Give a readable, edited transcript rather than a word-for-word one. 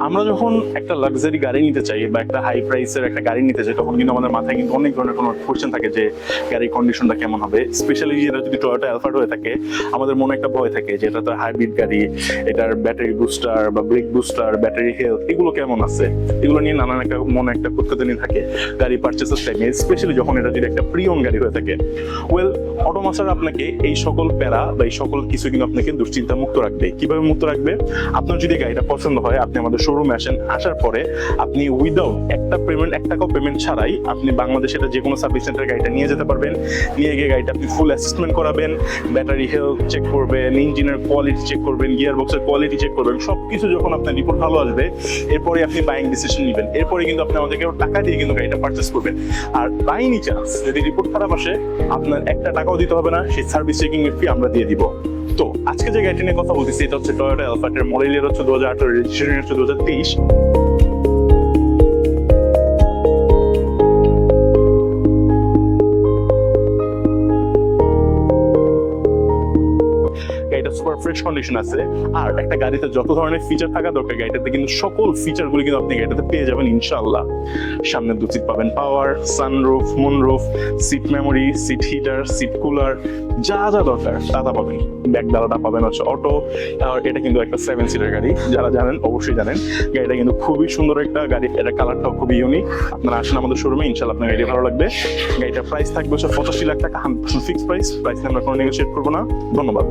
আমরা যখন একটা লাক্সারি গাড়ি নিতে চাই বা একটা হাই প্রাইসের একটা গাড়ি নিতে চাই, তখন কিন্তু আমাদের মাথায় কিন্তু অনেক ধরনের কোনো কোয়েশ্চেন থাকে যে গাড়ির কন্ডিশনটা কেমন হবে। স্পেশালি যেটা যদি টয়োটা অ্যালফার্ড হয়ে থাকে, আমাদের মনে একটা ভয় থাকে যে এটা তো হাইব্রিড গাড়ি, এটার ব্যাটারি বুস্টার বা ব্রেক বুস্টার, ব্যাটারি হেলথ এগুলো কেমন আছে, এগুলো নিয়ে নানান একটা মনে একটা কুতকুতানি থাকে গাড়ি পারচেসের টাইমে, স্পেশালি যখন এটা যদি একটা প্রিয়ন গাড়ি হয়ে থাকে। ওয়েল, অটোমাস্টার আপনাকে এই সকল প্যারা বা এই সকল কিছু কিন্তু আপনাকে দুশ্চিন্তা মুক্ত রাখবে। কিভাবে মুক্ত রাখবে? আপনার যদি গাড়িটা পছন্দ হয়, আপনি আমাদের শোরুমে আসেন, আসার পরে আপনি উইদাউট এক টাকাও পেমেন্ট ছাড়াই আপনি বাংলাদেশে এটা যে কোনো সার্ভিস সেন্টারে গাড়িটা নিয়ে যেতে পারবেন। নিয়ে গিয়ে গাড়িটা আপনি ফুল অ্যাসেসমেন্ট করাবেন, ব্যাটারি হেলথ চেক করবেন, ইঞ্জিনের কোয়ালিটি চেক করবেন, গিয়ার বক্সের কোয়ালিটি চেক করবেন। সবকিছু যখন আপনার রিপোর্ট ভালো আসবে, এরপরে আপনি বাইং ডিসিশন নেবেন। এরপরে কিন্তু আপনি আমাদেরকে টাকা দিয়ে কিন্তু গাড়িটা পারচেস করবেন। আর বাই এনি চান্স যদি রিপোর্ট খারাপ আসে, আপনার একটা টাকাও দিতে হবে না, সেই সার্ভিস চেকিং ফি আমরা দিয়ে দিব। তো আজকে যে গাড়িটা নিয়ে কথা বলতেছি, এটা হচ্ছে টয়োটা অ্যালফার্ডের মডেল ইয়ার হচ্ছে 2018, রেজিস্ট্রেশন হচ্ছে 2023। গাড়িটা সুপার ফ্রেশ কন্ডিশন আছে। আর একটা গাড়িতে যত ধরনের ফিচার থাকা দরকার গাড়িটাতে কিন্তু সকল ফিচারগুলো কিন্তু আপনি গাড়িটাতে পেয়ে যাবেন ইনশাআল্লাহ। সামনে 2 সিট পাবেন power, sunroof, moonroof, seat memory, seat heater, seat cooler, যা যা দরকার তা তা পাবেন। ব্যাক ডালাটা পাবেন হচ্ছে অটো। আর এটা কিন্তু একটা 7 সিটার গাড়ি, যারা জানেন অবশ্যই জানেন। গাড়িটা কিন্তু খুবই সুন্দর একটা গাড়ি, এটা কালারটাও খুবই ইউনিক। আপনারা আসেন আমাদের শোরুমে, ইনশাআল্লাহ আপনার গাড়ি ভালো লাগবে। গাড়িটার প্রাইস থাকবে হচ্ছে 85 লাখ টাকা, 100% ফিক্সড প্রাইস নিয়ে আমরা কোনো নেগোশিয়েট করবো না। ধন্যবাদ।